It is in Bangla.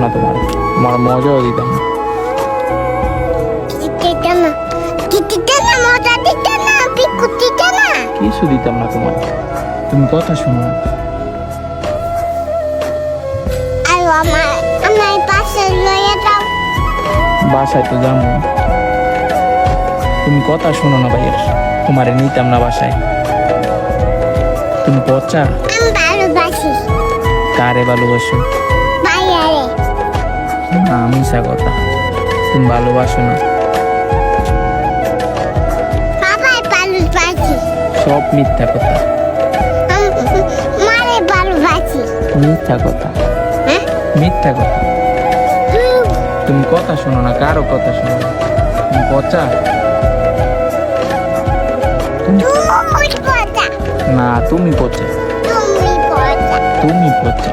না তোমার মজাও দিতাম না। কিছু দিতাম না তোমার, তুমি কথা শোনো না। বাসায় তো যাবো, তুমি কথা শোনো না ভাইয়ের, তোমারে নিতাম না বাসায়। তুমি পচা। কারে ভালোবাসো? না মিশা কথা, তুমি ভালোবাসো না। সব মিথ্যা কথা, মিথ্যা কথা, মিথ্যা কথা। তুমি কথা শোনো না, কারো কথা শোনো না, তুমি পচা। না তুমি পচা, তুমি পচা।